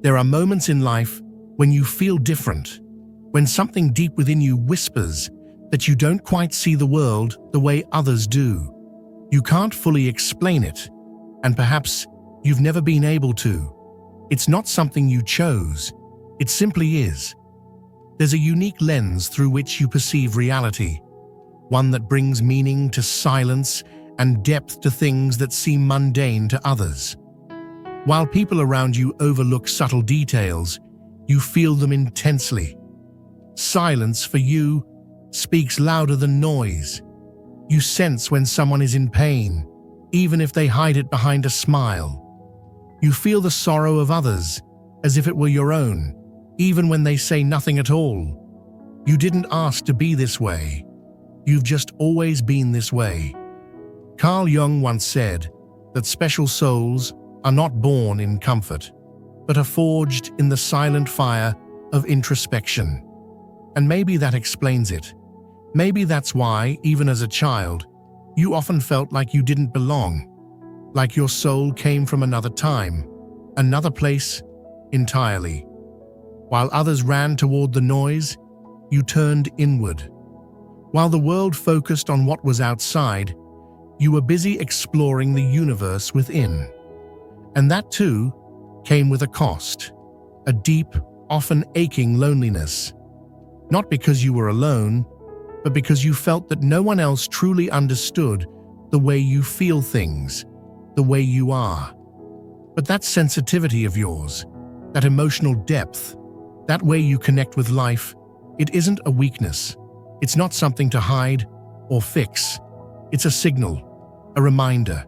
There are moments in life when you feel different, when something deep within you whispers that you don't quite see the world the way others do. You can't fully explain it, and perhaps you've never been able to. It's not something you chose, it simply is. There's a unique lens through which you perceive reality, one that brings meaning to silence and depth to things that seem mundane to others. While people around you overlook subtle details, you feel them intensely. Silence, for you, speaks louder than noise. You sense when someone is in pain, even if they hide it behind a smile. You feel the sorrow of others, as if it were your own, even when they say nothing at all. You didn't ask to be this way. You've just always been this way. Carl Jung once said that special souls are not born in comfort, but are forged in the silent fire of introspection. And maybe that explains it. Maybe that's why, even as a child, you often felt like you didn't belong, like your soul came from another time, another place entirely. While others ran toward the noise, you turned inward. While the world focused on what was outside, you were busy exploring the universe within. And that too came with a cost, a deep, often aching loneliness. Not because you were alone, but because you felt that no one else truly understood the way you feel things, the way you are. But that sensitivity of yours, that emotional depth, that way you connect with life, it isn't a weakness. It's not something to hide or fix. It's a signal, a reminder,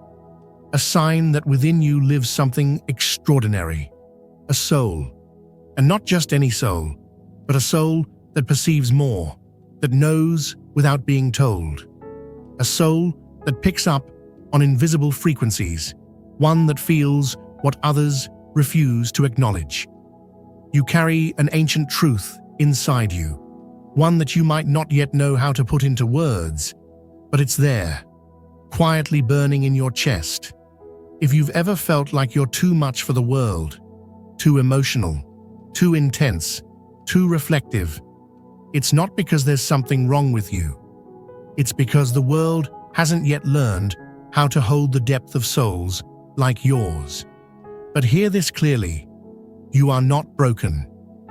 a sign that within you lives something extraordinary, a soul. And not just any soul, but a soul that perceives more, that knows without being told. A soul that picks up on invisible frequencies, one that feels what others refuse to acknowledge. You carry an ancient truth inside you, one that you might not yet know how to put into words, but it's there, quietly burning in your chest. If you've ever felt like you're too much for the world, too emotional, too intense, too reflective, it's not because there's something wrong with you. It's because the world hasn't yet learned how to hold the depth of souls like yours. But hear this clearly. You are not broken.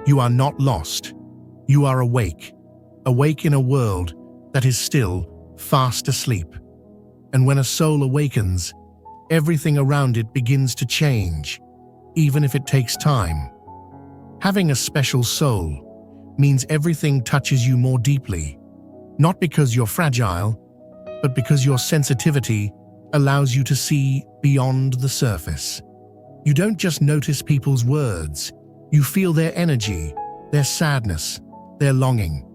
You are not lost. You are awake. Awake in a world that is still fast asleep. And when a soul awakens, everything around it begins to change, even if it takes time. Having a special soul means everything touches you more deeply, not because you're fragile, but because your sensitivity allows you to see beyond the surface. You don't just notice people's words, you feel their energy, their sadness, their longing.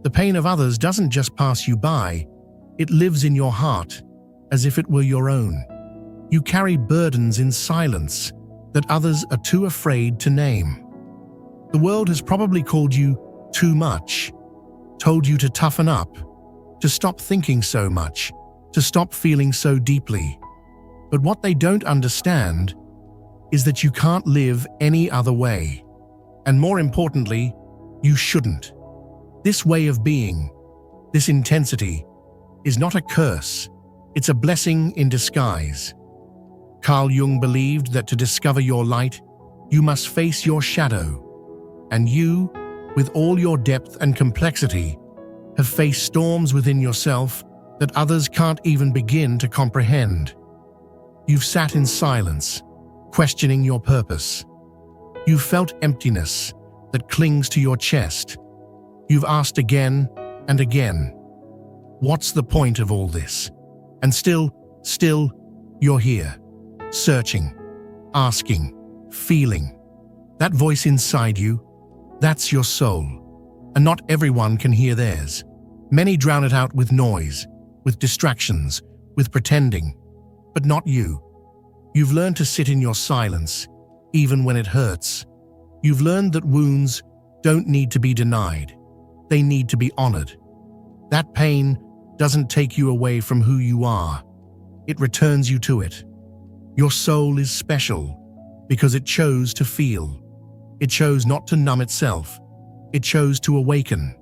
The pain of others doesn't just pass you by, it lives in your heart as if it were your own. You carry burdens in silence that others are too afraid to name. The world has probably called you too much, told you to toughen up, to stop thinking so much, to stop feeling so deeply. But what they don't understand is that you can't live any other way. And more importantly, you shouldn't. This way of being, this intensity, is not a curse, it's a blessing in disguise. Carl Jung believed that to discover your light, you must face your shadow. And you, with all your depth and complexity, have faced storms within yourself that others can't even begin to comprehend. You've sat in silence, questioning your purpose. You've felt emptiness that clings to your chest. You've asked again and again, what's the point of all this? And still, you're here, searching, asking, feeling. That voice inside you, that's your soul. And not everyone can hear theirs. Many drown it out with noise, with distractions, with pretending. But not you. You've learned to sit in your silence, even when it hurts. You've learned that wounds don't need to be denied. They need to be honored. That pain doesn't take you away from who you are. It returns you to it. Your soul is special because it chose to feel. It chose not to numb itself. It chose to awaken.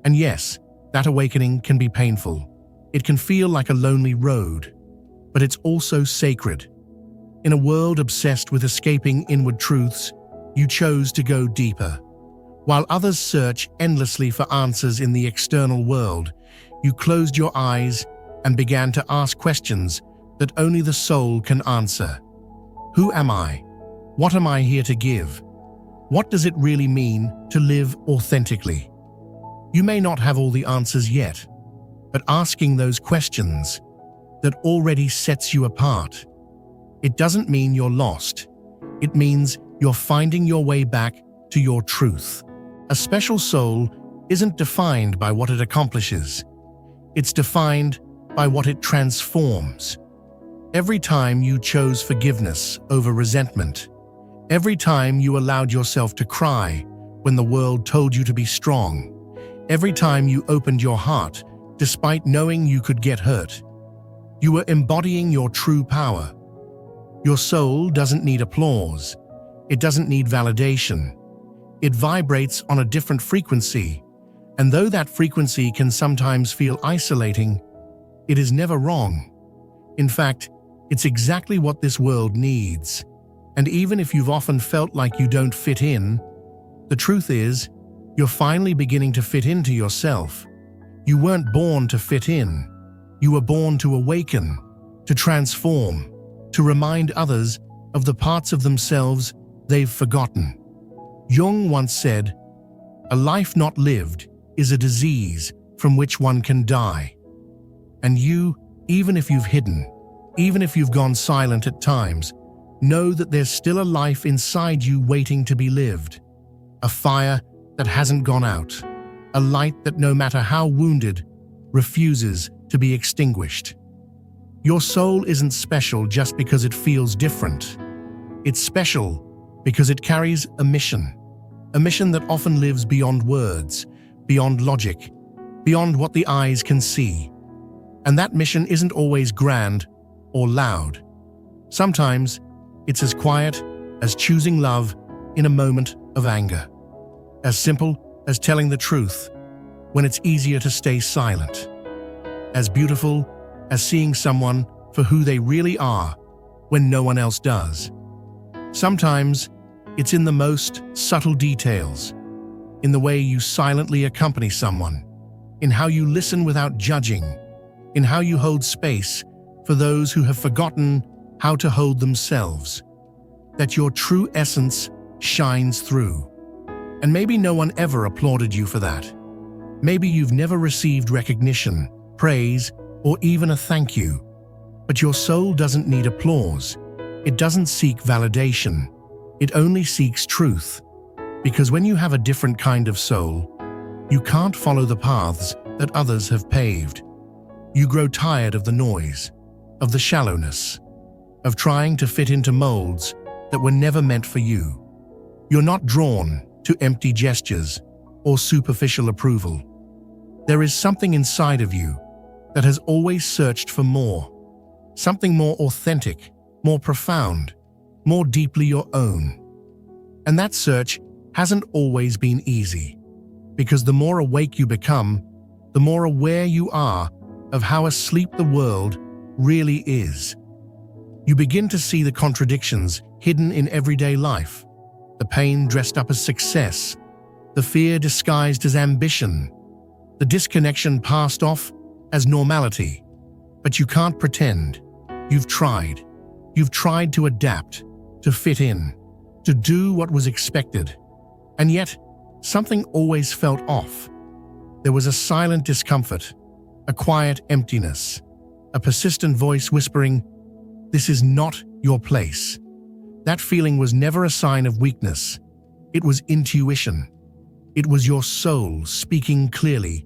And yes, that awakening can be painful. It can feel like a lonely road, but it's also sacred. In a world obsessed with escaping inward truths, you chose to go deeper. While others search endlessly for answers in the external world, you closed your eyes and began to ask questions that only the soul can answer. Who am I? What am I here to give? What does it really mean to live authentically? You may not have all the answers yet, but asking those questions that already sets you apart. It doesn't mean you're lost. It means you're finding your way back to your truth. A special soul isn't defined by what it accomplishes. It's defined by what it transforms. Every time you chose forgiveness over resentment, every time you allowed yourself to cry when the world told you to be strong, every time you opened your heart despite knowing you could get hurt, you were embodying your true power. Your soul doesn't need applause. It doesn't need validation. It vibrates on a different frequency, and though that frequency can sometimes feel isolating, it is never wrong. In fact, it's exactly what this world needs. And even if you've often felt like you don't fit in, the truth is, you're finally beginning to fit into yourself. You weren't born to fit in. You were born to awaken, to transform, to remind others of the parts of themselves they've forgotten. Jung once said, "A life not lived is a disease from which one can die." And you, even if you've hidden, even if you've gone silent at times, know that there's still a life inside you waiting to be lived. A fire that hasn't gone out. A light that, no matter how wounded, refuses to be extinguished. Your soul isn't special just because it feels different. It's special because it carries a mission that often lives beyond words, beyond logic, beyond what the eyes can see. And that mission isn't always grand or loud. Sometimes it's as quiet as choosing love in a moment of anger, as simple as telling the truth when it's easier to stay silent, as beautiful as seeing someone for who they really are when no one else does. Sometimes it's in the most subtle details, in the way you silently accompany someone, in how you listen without judging, in how you hold space for those who have forgotten how to hold themselves, that your true essence shines through. And maybe no one ever applauded you for that. Maybe you've never received recognition, praise, or even a thank you. But your soul doesn't need applause. It doesn't seek validation. It only seeks truth. Because when you have a different kind of soul, you can't follow the paths that others have paved. You grow tired of the noise, of the shallowness, of trying to fit into molds that were never meant for you. You're not drawn to empty gestures or superficial approval. There is something inside of you that has always searched for more, something more authentic, more profound, more deeply your own. And that search hasn't always been easy, because the more awake you become, the more aware you are of how asleep the world really is. You begin to see the contradictions hidden in everyday life, the pain dressed up as success, the fear disguised as ambition, the disconnection passed off as normality. But you can't pretend. You've tried. You've tried to adapt, to fit in, to do what was expected. And yet, something always felt off. There was a silent discomfort, a quiet emptiness, a persistent voice whispering, "This is not your place." That feeling was never a sign of weakness. It was intuition. It was your soul speaking clearly,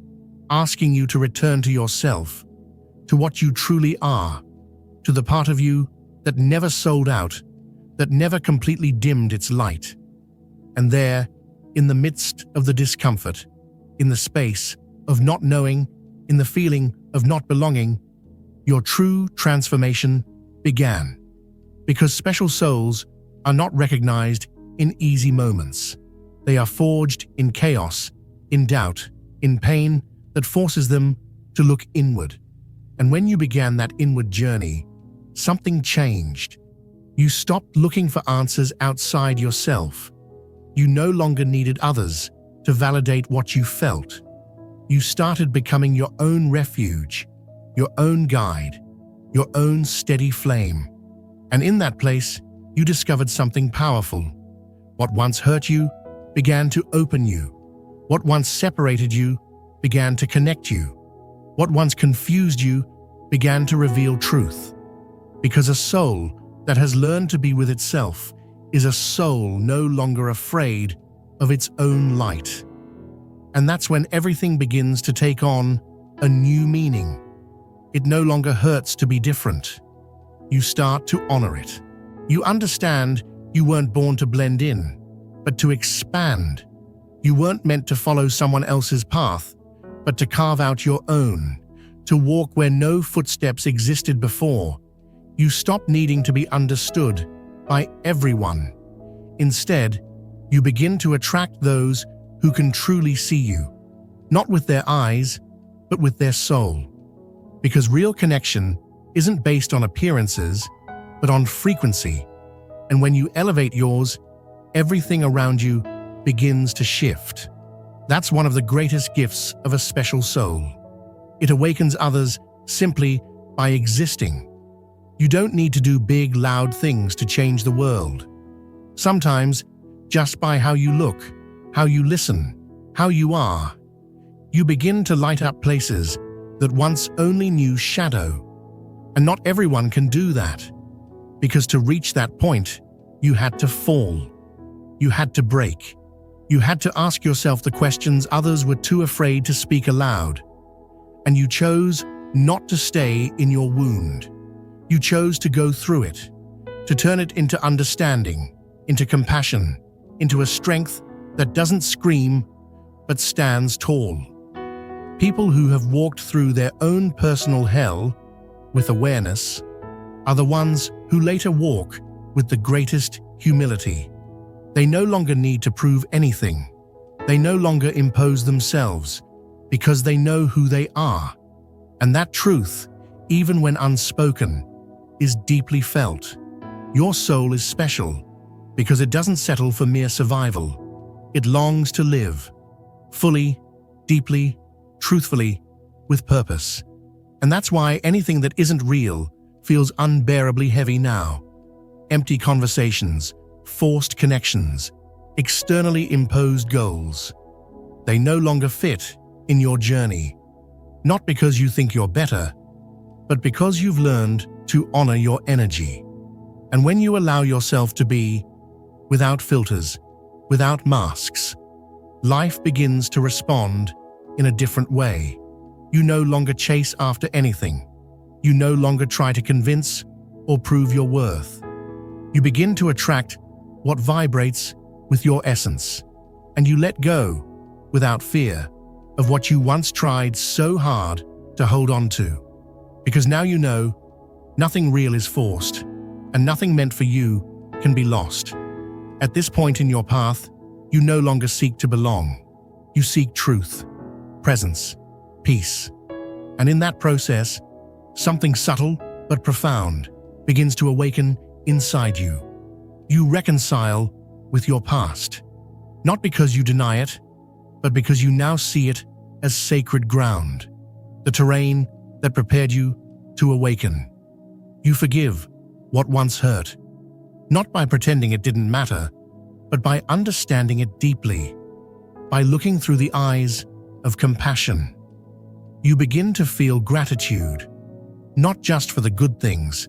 asking you to return to yourself, to what you truly are, to the part of you that never sold out, that never completely dimmed its light. And there, in the midst of the discomfort, in the space of not knowing, in the feeling of not belonging, your true transformation began. Because special souls are not recognized in easy moments. They are forged in chaos, in doubt, in pain that forces them to look inward. And when you began that inward journey, something changed. You stopped looking for answers outside yourself. You no longer needed others to validate what you felt. You started becoming your own refuge, your own guide, your own steady flame. And in that place, you discovered something powerful. What once hurt you began to open you. What once separated you began to connect you. What once confused you began to reveal truth. Because a soul that has learned to be with itself is a soul no longer afraid of its own light. And that's when everything begins to take on a new meaning. It no longer hurts to be different. You start to honor it. You understand you weren't born to blend in, but to expand. You weren't meant to follow someone else's path, but to carve out your own, to walk where no footsteps existed before. You stop needing to be understood by everyone. Instead, you begin to attract those who can truly see you, not with their eyes, but with their soul. Because real connection isn't based on appearances, but on frequency. And when you elevate yours, everything around you begins to shift. That's one of the greatest gifts of a special soul. It awakens others simply by existing. You don't need to do big, loud things to change the world. Sometimes, just by how you look, how you listen, how you are, you begin to light up places that once only knew shadow. And not everyone can do that. Because to reach that point, you had to fall. You had to break. You had to ask yourself the questions others were too afraid to speak aloud. And you chose not to stay in your wound. You chose to go through it, to turn it into understanding, into compassion, into a strength that doesn't scream, but stands tall. People who have walked through their own personal hell with awareness are the ones who later walk with the greatest humility. They no longer need to prove anything. They no longer impose themselves because they know who they are. And that truth, even when unspoken, is deeply felt. Your soul is special because it doesn't settle for mere survival. It longs to live fully, deeply, truthfully, with purpose. And that's why anything that isn't real feels unbearably heavy now. Empty conversations, forced connections, externally imposed goals. They no longer fit in your journey. Not because you think you're better, but because you've learned to honor your energy. And when you allow yourself to be, without filters, without masks, life begins to respond in a different way. You no longer chase after anything. You no longer try to convince or prove your worth. You begin to attract what vibrates with your essence, and you let go, without fear, of what you once tried so hard to hold on to. Because now you know, nothing real is forced, and nothing meant for you can be lost. At this point in your path, you no longer seek to belong. You seek truth, presence, peace. And in that process, something subtle but profound begins to awaken inside you. You reconcile with your past, not because you deny it, but because you now see it as sacred ground, the terrain that prepared you to awaken. You forgive what once hurt, not by pretending it didn't matter, but by understanding it deeply, by looking through the eyes of compassion. You begin to feel gratitude, not just for the good things,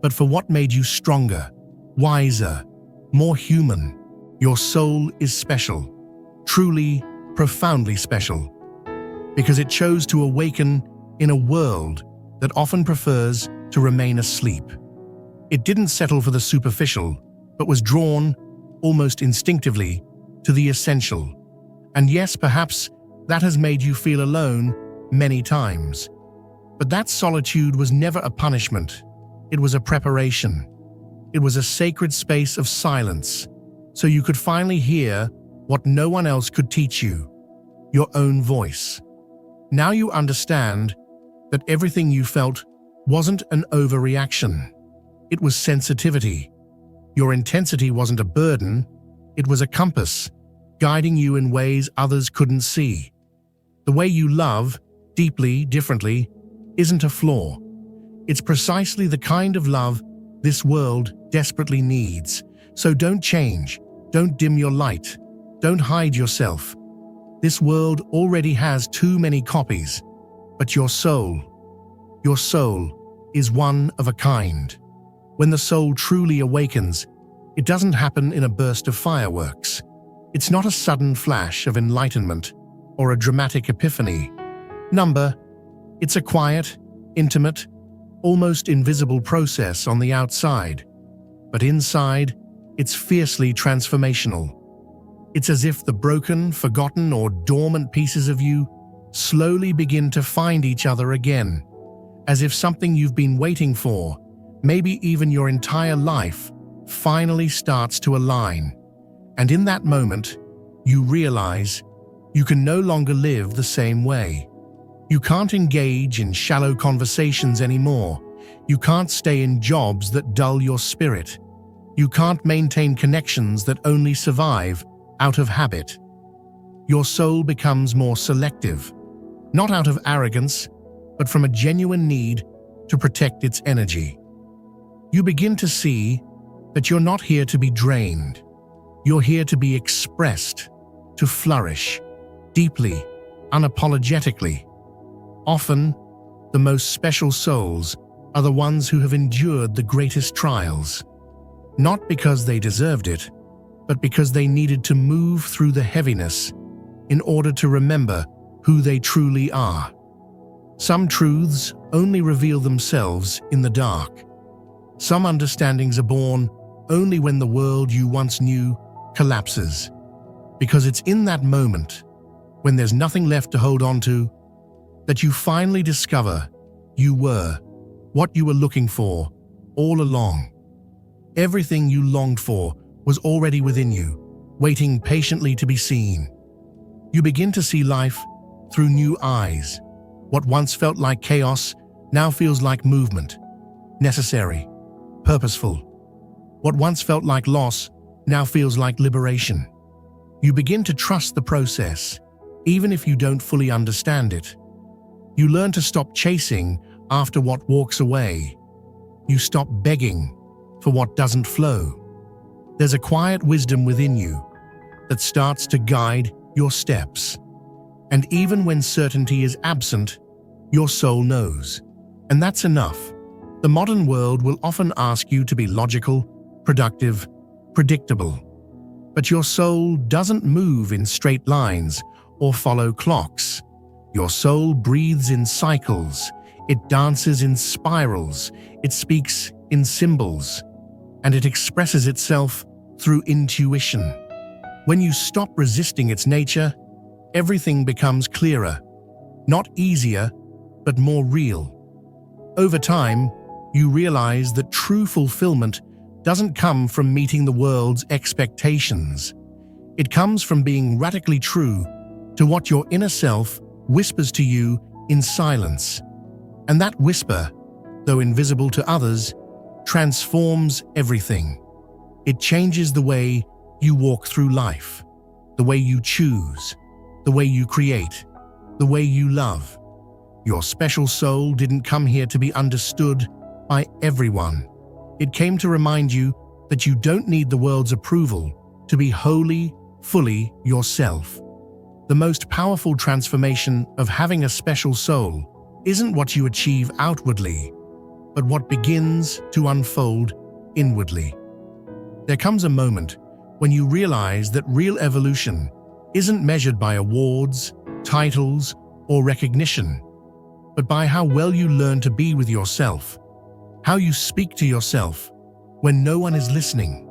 but for what made you stronger, wiser, more human. Your soul is special, truly, profoundly special, because it chose to awaken in a world that often prefers to remain asleep. It didn't settle for the superficial, but was drawn, almost instinctively, to the essential. And yes, perhaps that has made you feel alone many times. But that solitude was never a punishment. It was a preparation. It was a sacred space of silence, so you could finally hear what no one else could teach you, your own voice. Now you understand that everything you felt wasn't an overreaction. It was sensitivity. Your intensity wasn't a burden, it was a compass, guiding you in ways others couldn't see. The way you love, deeply, differently, isn't a flaw. It's precisely the kind of love this world desperately needs. So don't change, don't dim your light, don't hide yourself. This world already has too many copies, but your soul is one of a kind. When the soul truly awakens, it doesn't happen in a burst of fireworks. It's not a sudden flash of enlightenment or a dramatic epiphany. It's a quiet, intimate, almost invisible process on the outside, but inside, it's fiercely transformational. It's as if the broken, forgotten, or dormant pieces of you slowly begin to find each other again, as if something you've been waiting for, maybe even your entire life, finally starts to align. And in that moment, you realize you can no longer live the same way. You can't engage in shallow conversations anymore. You can't stay in jobs that dull your spirit. You can't maintain connections that only survive out of habit. Your soul becomes more selective, not out of arrogance, but from a genuine need to protect its energy. You begin to see that you're not here to be drained. You're here to be expressed, to flourish, deeply, unapologetically. Often, the most special souls are the ones who have endured the greatest trials. Not because they deserved it, but because they needed to move through the heaviness in order to remember who they truly are. Some truths only reveal themselves in the dark. Some understandings are born only when the world you once knew collapses. Because it's in that moment, when there's nothing left to hold on to, that you finally discover you were what you were looking for all along. Everything you longed for was already within you, waiting patiently to be seen. You begin to see life through new eyes. What once felt like chaos now feels like movement, necessary, purposeful. What once felt like loss now feels like liberation. You begin to trust the process, even if you don't fully understand it. You learn to stop chasing after what walks away. You stop begging for what doesn't flow. There's a quiet wisdom within you that starts to guide your steps. And even when certainty is absent, your soul knows. And that's enough. The modern world will often ask you to be logical, productive, predictable. But your soul doesn't move in straight lines or follow clocks. Your soul breathes in cycles. It dances in spirals. It speaks in symbols. And it expresses itself through intuition. When you stop resisting its nature, everything becomes clearer. Not easier, but more real. Over time, you realize that true fulfillment doesn't come from meeting the world's expectations. It comes from being radically true to what your inner self whispers to you in silence. And that whisper, though invisible to others, transforms everything. It changes the way you walk through life, the way you choose, the way you create, the way you love. Your special soul didn't come here to be understood by everyone. It came to remind you that you don't need the world's approval to be wholly, fully yourself. The most powerful transformation of having a special soul isn't what you achieve outwardly, but what begins to unfold inwardly. There comes a moment when you realize that real evolution isn't measured by awards, titles, or recognition, but by how well you learn to be with yourself, how you speak to yourself when no one is listening,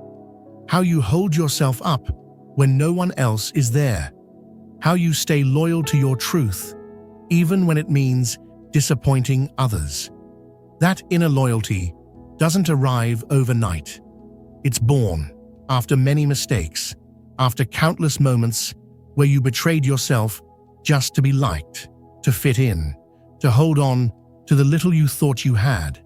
how you hold yourself up when no one else is there, how you stay loyal to your truth, even when it means disappointing others. That inner loyalty doesn't arrive overnight. It's born, after many mistakes, after countless moments where you betrayed yourself just to be liked, to fit in, to hold on to the little you thought you had.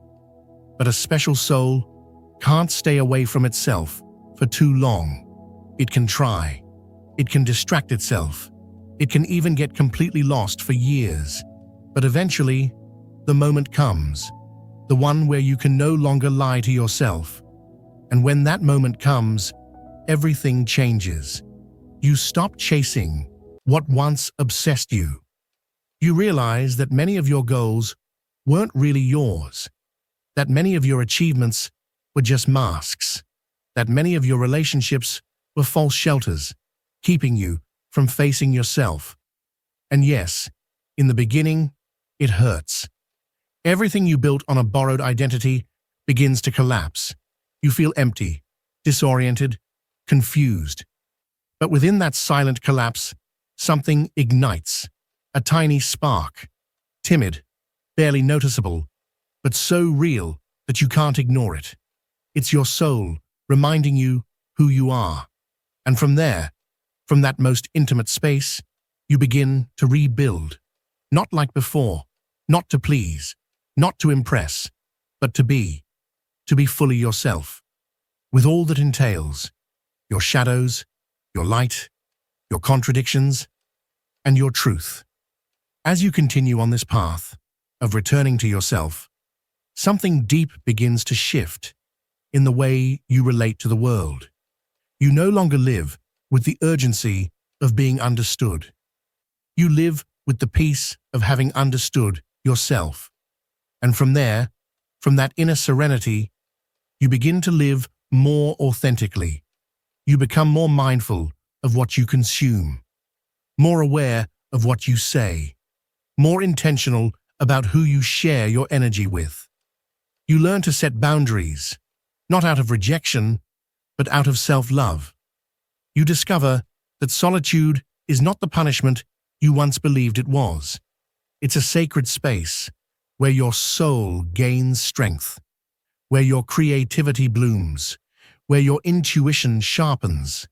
But a special soul can't stay away from itself for too long. It can try. It can distract itself. It can even get completely lost for years. But eventually, the moment comes, the one where you can no longer lie to yourself. And when that moment comes, everything changes. You stop chasing what once obsessed you. You realize that many of your goals weren't really yours, that many of your achievements were just masks, that many of your relationships were false shelters, keeping you from facing yourself. And yes, in the beginning, it hurts. Everything you built on a borrowed identity begins to collapse. You feel empty, disoriented, confused. But within that silent collapse, something ignites, a tiny spark, timid, barely noticeable, but so real that you can't ignore it. It's your soul reminding you who you are. And from there, from that most intimate space, you begin to rebuild. Not like before, not to please, not to impress, but to be fully yourself, with all that entails, your shadows, your light, your contradictions, and your truth. As you continue on this path of returning to yourself, something deep begins to shift in the way you relate to the world. You no longer live with the urgency of being understood. You live with the peace of having understood yourself. And from there, from that inner serenity, you begin to live more authentically. You become more mindful of what you consume, more aware of what you say, more intentional about who you share your energy with. You learn to set boundaries, not out of rejection, but out of self-love. You discover that solitude is not the punishment you once believed it was. It's a sacred space where your soul gains strength, where your creativity blooms, where your intuition sharpens.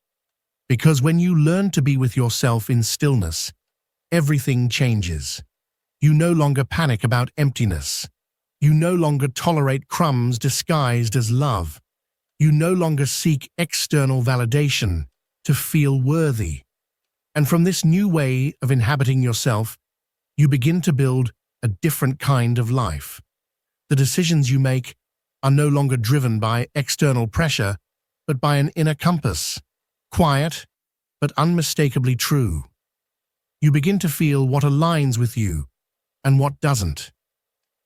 Because when you learn to be with yourself in stillness, everything changes. You no longer panic about emptiness. You no longer tolerate crumbs disguised as love. You no longer seek external validation to feel worthy. And from this new way of inhabiting yourself, you begin to build a different kind of life. The decisions you make are no longer driven by external pressure, but by an inner compass, quiet, but unmistakably true. You begin to feel what aligns with you and what doesn't.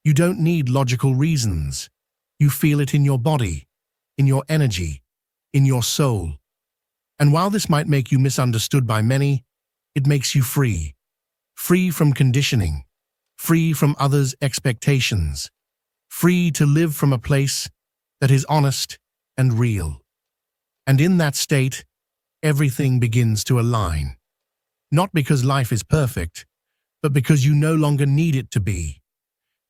You don't need logical reasons. You feel it in your body, in your energy, in your soul. And while this might make you misunderstood by many, it makes you free. Free from conditioning, free from others' expectations, free to live from a place that is honest and real. And in that state, everything begins to align. Not because life is perfect, but because you no longer need it to be.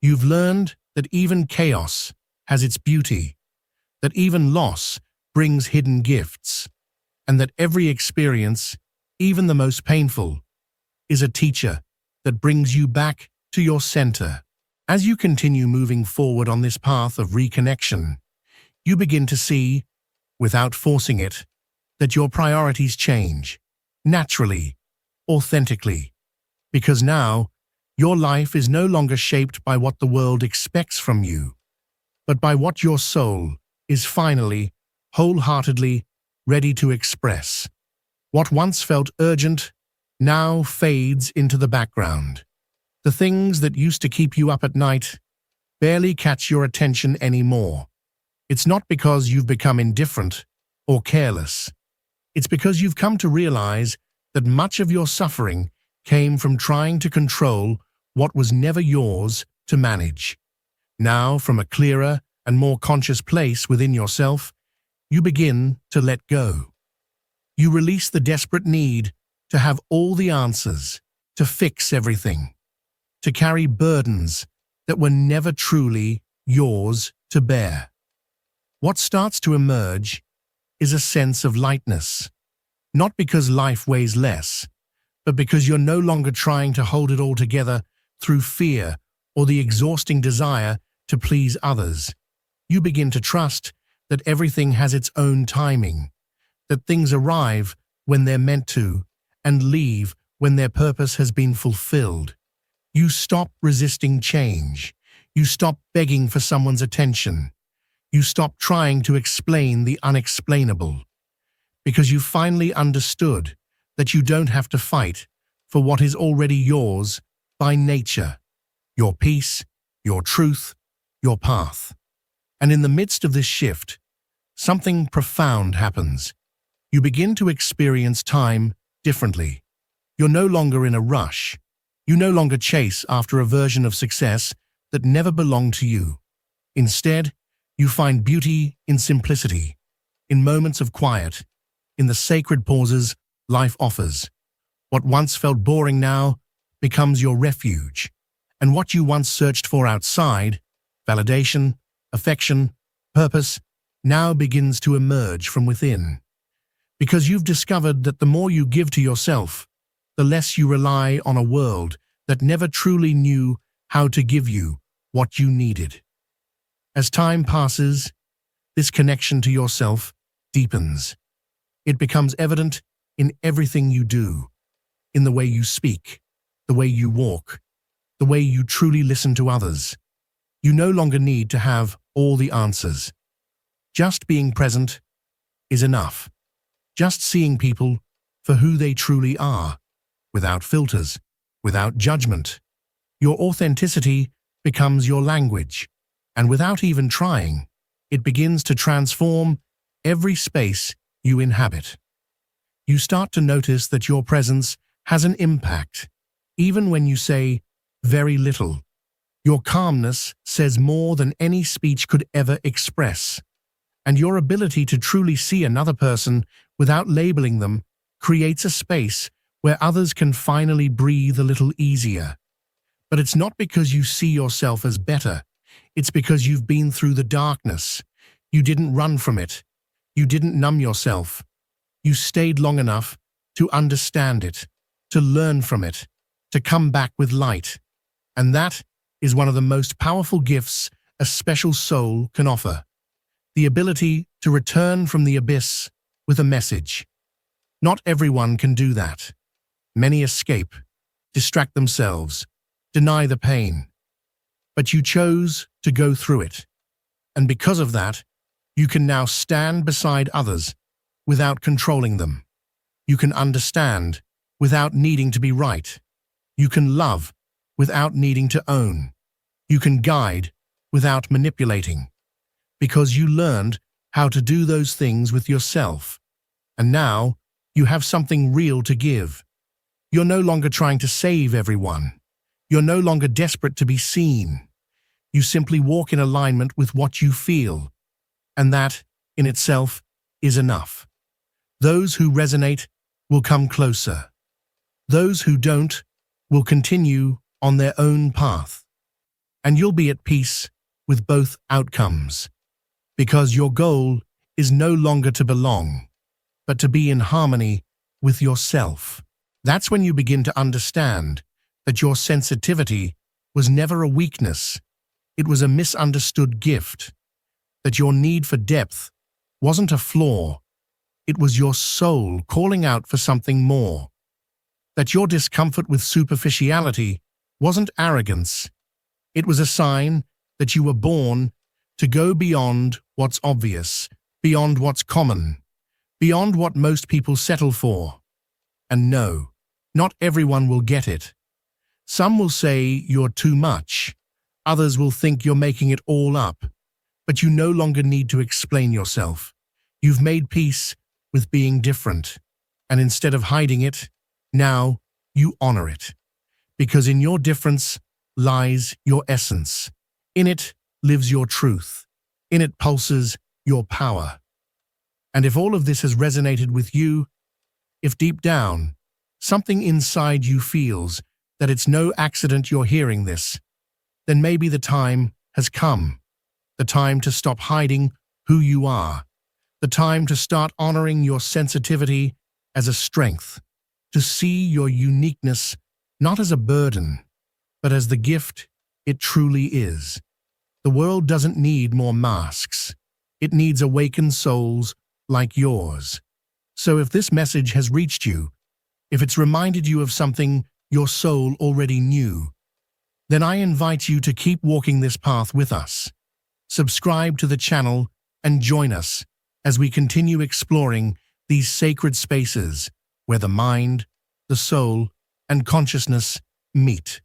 You've learned that even chaos has its beauty, that even loss brings hidden gifts, and that every experience, even the most painful, is a teacher that brings you back to your center. As you continue moving forward on this path of reconnection, you begin to see, without forcing it, that your priorities change, naturally, authentically, because now your life is no longer shaped by what the world expects from you, but by what your soul is finally, wholeheartedly ready to express. What once felt urgent now fades into the background. The things that used to keep you up at night barely catch your attention anymore. It's not because you've become indifferent or careless. It's because you've come to realize that much of your suffering came from trying to control what was never yours to manage. Now, from a clearer and more conscious place within yourself, you begin to let go. You release the desperate need to have all the answers, to fix everything, to carry burdens that were never truly yours to bear. What starts to emerge is a sense of lightness. Not because life weighs less, but because you're no longer trying to hold it all together through fear or the exhausting desire to please others. You begin to trust that everything has its own timing, that things arrive when they're meant to and leave when their purpose has been fulfilled. You stop resisting change. You stop begging for someone's attention. You stop trying to explain the unexplainable, because you finally understood that you don't have to fight for what is already yours by nature, your peace, your truth, your path. And in the midst of this shift, something profound happens. You begin to experience time differently. You're no longer in a rush. You no longer chase after a version of success that never belonged to you. Instead, you find beauty in simplicity, in moments of quiet, in the sacred pauses life offers. What once felt boring now becomes your refuge, and what you once searched for outside, validation, affection, purpose, now begins to emerge from within. Because you've discovered that the more you give to yourself, the less you rely on a world that never truly knew how to give you what you needed. As time passes, this connection to yourself deepens. It becomes evident in everything you do, in the way you speak, the way you walk, the way you truly listen to others. You no longer need to have all the answers. Just being present is enough. Just seeing people for who they truly are, without filters, without judgment. Your authenticity becomes your language, and without even trying, it begins to transform every space you inhabit. You start to notice that your presence has an impact, even when you say very little. Your calmness says more than any speech could ever express, and your ability to truly see another person without labeling them creates a space where others can finally breathe a little easier. But it's not because you see yourself as better. It's because you've been through the darkness. You didn't run from it. You didn't numb yourself. You stayed long enough to understand it, to learn from it, to come back with light. And that is one of the most powerful gifts a special soul can offer. The ability to return from the abyss with a message. Not everyone can do that. Many escape, distract themselves, deny the pain. But you chose to go through it. And because of that, you can now stand beside others without controlling them. You can understand without needing to be right. You can love without needing to own. You can guide without manipulating. Because you learned how to do those things with yourself. And now you have something real to give. You're no longer trying to save everyone. You're no longer desperate to be seen. You simply walk in alignment with what you feel. And that, in itself, is enough. Those who resonate will come closer. Those who don't will continue on their own path. And you'll be at peace with both outcomes. Because your goal is no longer to belong, but to be in harmony with yourself. That's when you begin to understand that your sensitivity was never a weakness. It was a misunderstood gift. That your need for depth wasn't a flaw. It was your soul calling out for something more. That your discomfort with superficiality wasn't arrogance. It was a sign that you were born to go beyond what's obvious, beyond what's common, beyond what most people settle for. And no, not everyone will get it. Some will say you're too much. Others will think you're making it all up. But you no longer need to explain yourself. You've made peace with being different. And instead of hiding it, now you honor it. Because in your difference lies your essence. In it lives your truth. In it pulses your power. And if all of this has resonated with you, if deep down, something inside you feels that it's no accident you're hearing this, then maybe the time has come. The time to stop hiding who you are. the time to start honoring your sensitivity as a strength, to see your uniqueness not as a burden, but as the gift it truly is. The world doesn't need more masks. It needs awakened souls like yours. So if this message has reached you, if it's reminded you of something your soul already knew, then I invite you to keep walking this path with us. Subscribe to the channel and join us as we continue exploring these sacred spaces where the mind, the soul, and consciousness meet.